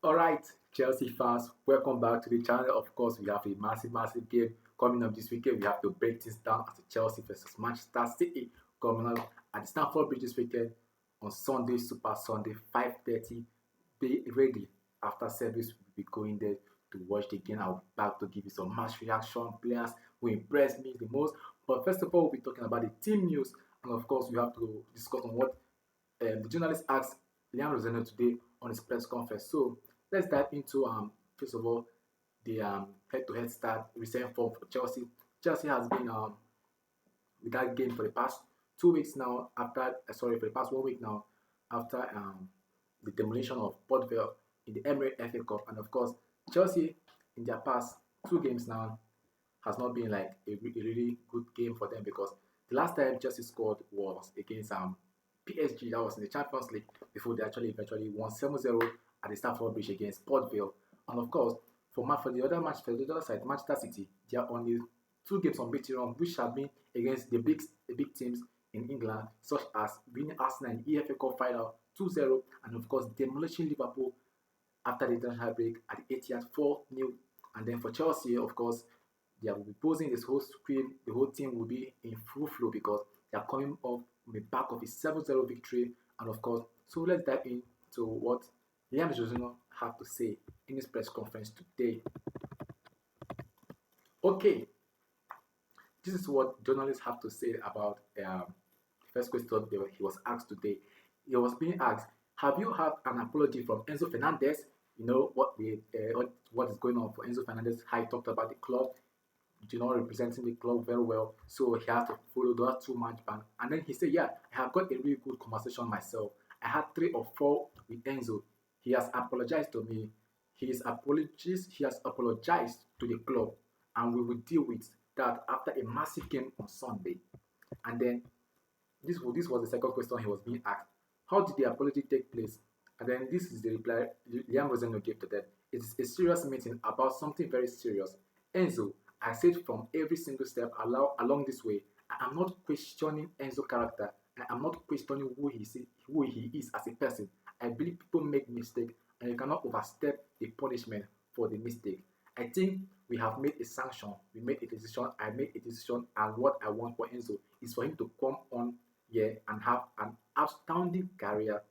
Alright, Chelsea fans, welcome back to the channel. Of course, we have a massive game coming up this weekend. We have to break things down as Chelsea versus Manchester City coming up at the Stamford Bridge this weekend on Sunday, Super Sunday, 5:30. Be ready after service. We'll be going there to watch the game. I'll be back to give you some match reaction, players who impressed me the most. But first of all, we'll be talking about the team news, and of course, we have to discuss on what the journalist asked Liam Roseno today on his press conference. So let's dive into first of all the head-to-head start recent form for Chelsea. Chelsea has been with that game for the past 2 weeks now. After for the past 1 week now, after the demolition of Port Vale in the Emirates FA Cup, and of course Chelsea in their past 2 games now has not been like a really good game for them because the last time Chelsea scored was against PSG, that was in the Champions League, before they actually eventually won 7-0 at the Stamford Bridge against Port Vale. And of course, for the other match, for the other side, Manchester City, they are only 2 games unbeaten run, which have been against the big teams in England, such as winning Arsenal in EFA Cup final 2-0, and of course demolishing Liverpool after the international break at the Etihad 4-0. And then for Chelsea, of course, they will be posing this whole screen. The whole team will be in full flow because they are coming off the back of a 7-0 victory. And of course, so let's dive into what Liam Josino had to say in his press conference today. Okay, this is what journalists have to say about the first question he was asked today. He was being asked, "Have you had an apology from Enzo Fernandez? You know what is going on for Enzo Fernandez? How he talked about the club, representing the club very well, so he has to follow that 2 match ban." And then he said, "Yeah, I have got a really good conversation myself. I had 3 or 4 with Enzo. He has apologized to me. He has apologized to the club, and we will deal with that after a massive game on Sunday." And then this was the second question he was being asked. How did the apology take place? And then this is the reply Liam Roseno gave to them. It is a serious meeting about something very serious. Enzo, I said from every single step along this way, I am not questioning Enzo's character. I am not questioning who he is as a person. I believe people make mistakes and you cannot overstep the punishment for the mistake. I think we have made a sanction. We made a decision. I made a decision, and what I want for Enzo is for him to come on here and have an outstanding career.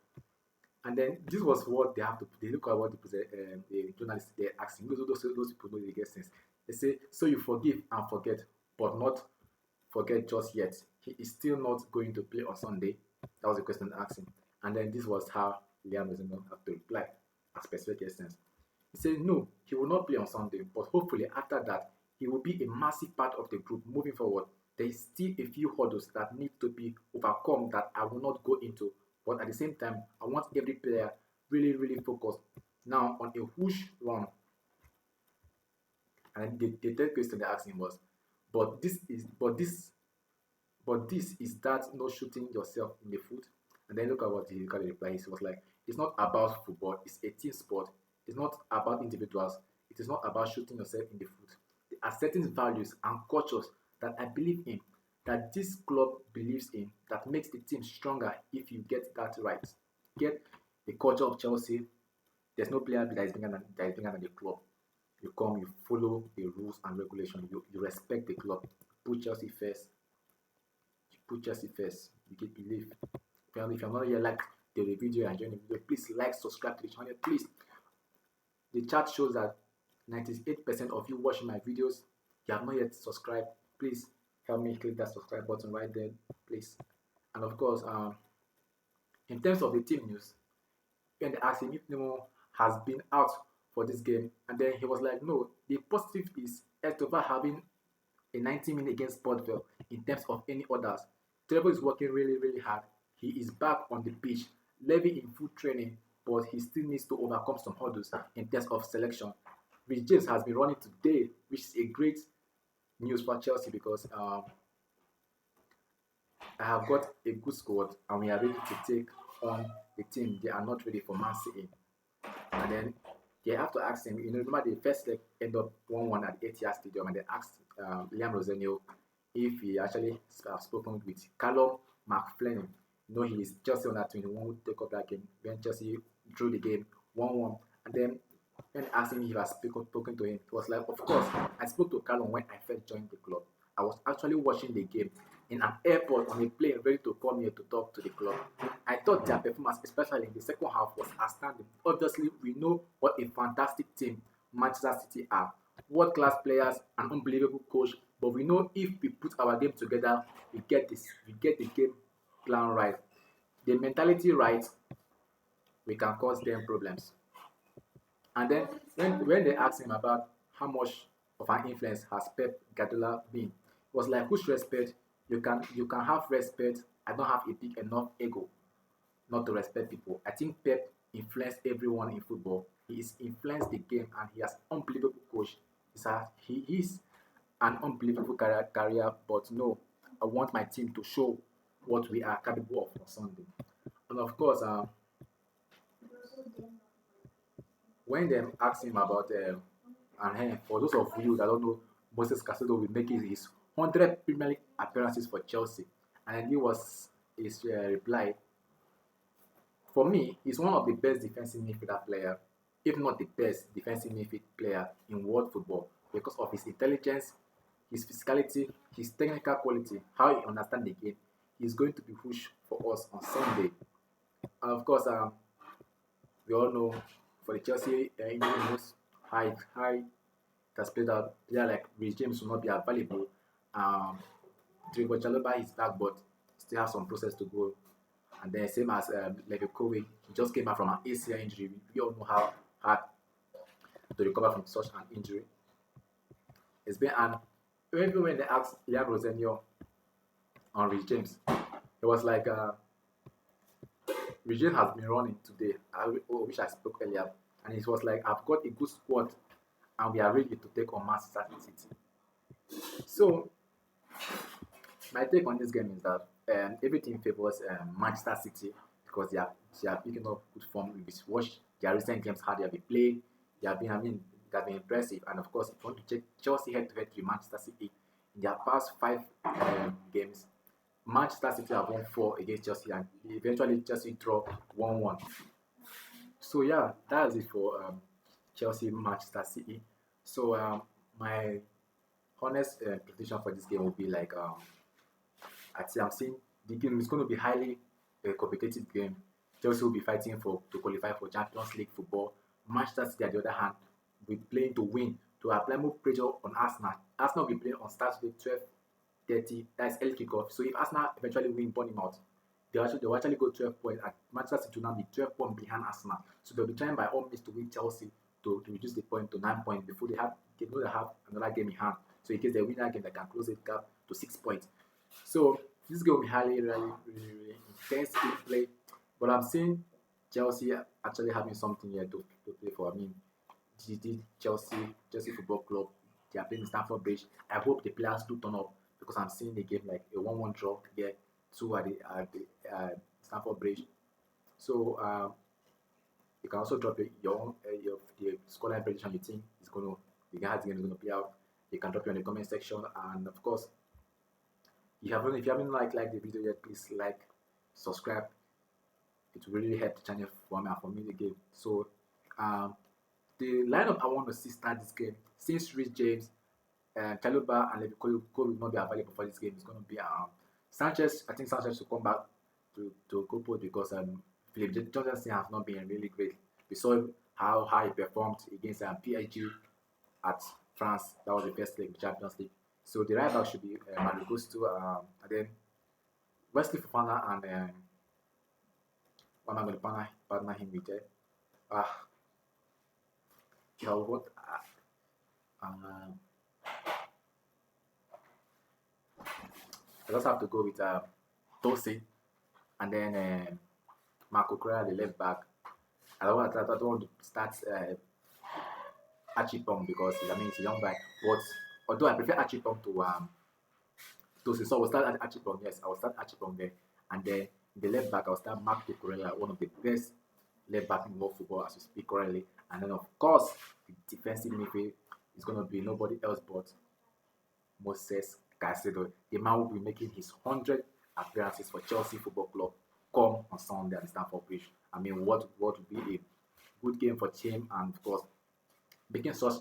And then this was what they have to. They look at what the journalists they're asking. Those people know they get sense. They say, "So you forgive and forget, but not forget just yet." He is still not going to play on Sunday. That was the question asked him. And then this was how Liam was going to have to reply as specific essence. He said, "No, he will not play on Sunday, but hopefully after that, he will be a massive part of the group moving forward. There is still a few hurdles that need to be overcome that I will not go into, but at the same time, I want every player really focused now on a whoosh run." And the third question they asked him was, "But this is that not shooting yourself in the foot?" And then look at what he got the reply. He was like, "It's not about football. It's a team sport. It's not about individuals. It is not about shooting yourself in the foot. There are certain values and cultures that I believe in, that this club believes in, that makes the team stronger if you get that right. Get the culture of Chelsea. There's no player that is bigger than the club. You come, you follow the rules and regulations. You respect the club. Put Chelsea first. You put Chelsea first. You get belief. If you're not here, like the video and join the video, please like, subscribe to the channel, please. The chat shows that 98% of you watching my videos, you have not yet subscribed. Please help me click that subscribe button right there, please. And of course, in terms of the team news, when they asked him if Nemo has been out for this game, and then he was like, "No, the positive is over having a 90-minute against Port Vale in terms of any others. Trevor is working really hard. He is back on the pitch, Levy in full training, but he still needs to overcome some hurdles in terms of selection. Rich James has been running today, which is a great news for Chelsea because I have got a good squad and we are ready to take on the team. They are not ready for Man City." And then they have to ask him, remember the first leg ended up 1-1 at Etihad Stadium, and they asked Liam Roseno if he actually have spoken with Callum McFlynn. He is Chelsea under 21 who take up that game when Chelsea drew the game 1-1 And then when I asked him if I spoken to him, he was like, of course, I spoke to Callum when I first joined the club. I was actually watching the game in an airport on a plane ready to come here to talk to the club. I thought their performance, especially in the second half, was outstanding. Obviously, we know what a fantastic team Manchester City are. World class players, an unbelievable coach, but we know if we put our game together, we get the game plan right, the mentality right, we can cause them problems. And then when they asked him about how much of an influence has Pep Guardiola been, it was like, whose respect? You can have respect. I don't have a big enough ego not to respect people. I think Pep influenced everyone in football. He is influenced the game and he has unbelievable coach. He is an unbelievable career, but no, I want my team to show what we are capable of on Sunday. And of course, when they asked him about and for those of you that don't know, Moses Caicedo will make his 100 Premier League appearances for Chelsea, and he was his reply. For me, he's one of the best defensive midfielder player, if not the best defensive midfield player in world football, because of his intelligence, his physicality, his technical quality, how he understands the game. He's going to be huge for us on Sunday. And of course, we all know for the Chelsea injury news, high has played out. Player like Rich James will not be available. Trigo Chaloba is back, but still has some process to go. And then same as Levy Kobe, he just came back from an ACL injury. We all know how hard to recover from such an injury. It's been an even when they asked Liam Rosenio on Rich James, it was like Rich James has been running today. Which I spoke earlier, and it was like I've got a good squad, and we are ready to take on Manchester City. So my take on this game is that everything favors Manchester City because they are picking up good form. We watch their recent games, how they have been playing. They have been impressive. And of course, if you want to check Chelsea head to head with Manchester City in their past five games, Manchester City have won four against Chelsea, and eventually Chelsea draw 1-1. So yeah, that's it for Chelsea Manchester City. So my honest prediction for this game will be like I'm seeing the game is going to be highly competitive game. Chelsea will be fighting to qualify for Champions League football. Manchester City, on the other hand, will be playing to win to apply more pressure on Arsenal. Arsenal will be playing on Saturday 12:30. That's early kickoff. So if Arsenal eventually win Bournemouth, they'll actually go 12 points. And Manchester City will now be 12 points behind Arsenal. So they'll be trying by all means to win Chelsea to reduce the point to 9 points before they know they have another game in hand. So in case they win that game, they can close the gap to 6 points. So this game will be highly, really intense play. But I'm seeing Chelsea actually having something here to play for. I mean, Chelsea Football Club, they are playing in Stamford Bridge. I hope the players do turn up because I'm seeing the game like a 1-1 draw here, two at the Stamford Bridge. So you can also drop your own the scoreline prediction you think is going to the game is going to play out. You can drop it in the comment section, and of course, if you haven't like the video yet, please like, subscribe. It will really help the channel for me and for me the game. So the lineup I want to see start this game, since Rich James, Chaluba and Levi Cole will not be available for this game, it's going to be Sanchez. I think Sanchez will come back to Copo because Philip Johnson has not been really great. We saw how he performed against PSG at France. That was the first leg, the Champions League. So the right back should be Mario Gusto, and then Wesley Fofana and what am I going to partner him with there? You know what? I just have to go with Tosi and then Marco Correa, the left back. I don't want to start Achipong because he's a young guy. But although I prefer Achipong to Tosi, so I will start Achipong. Yes, I will start Achipong there, and then the left back I will start Marco Correa, one of the best left back in world football as we speak currently. And then of course the defensive midfield is going to be nobody else but Moses Caicedo. The man will be making his 100 appearances for Chelsea Football Club come on Sunday at the Stamford Bridge. I mean, what would be a good game for team, and of course, making such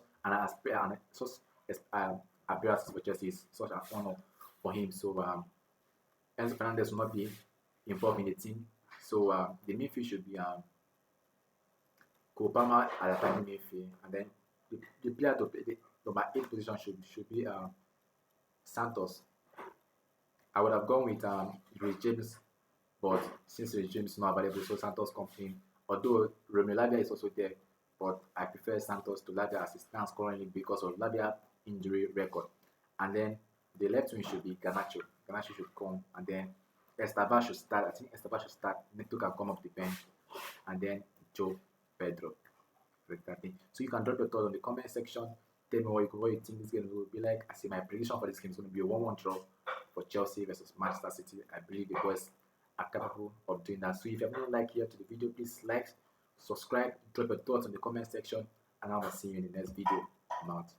appearance for Chelsea is such an honor for him. So Enzo Fernandez will not be involved in the team. So the midfield should be Kopama at attacking midfield, and then the player to play the number 8 position should be Santos. I would have gone with Rhys James, but since Rhys James is not available, so Santos comes in. Although Romeo Lavia is also there, but I prefer Santos to Lavia as it stands currently because of Lavia injury record. And then the left wing should be Garnacho. Garnacho should come, and then Esteban should start. I think Esteban should start. Neto can come off the bench, and then Joe Pedro. So you can drop your thoughts on the comment section. Tell me what you think this game will be like. I see my prediction for this game is going to be a 1-1 draw for Chelsea versus Manchester City. I believe the boys are capable of doing that. So if you have not liked here to the video, please like, subscribe, drop your thoughts on the comment section, and I will see you in the next video. I'm out.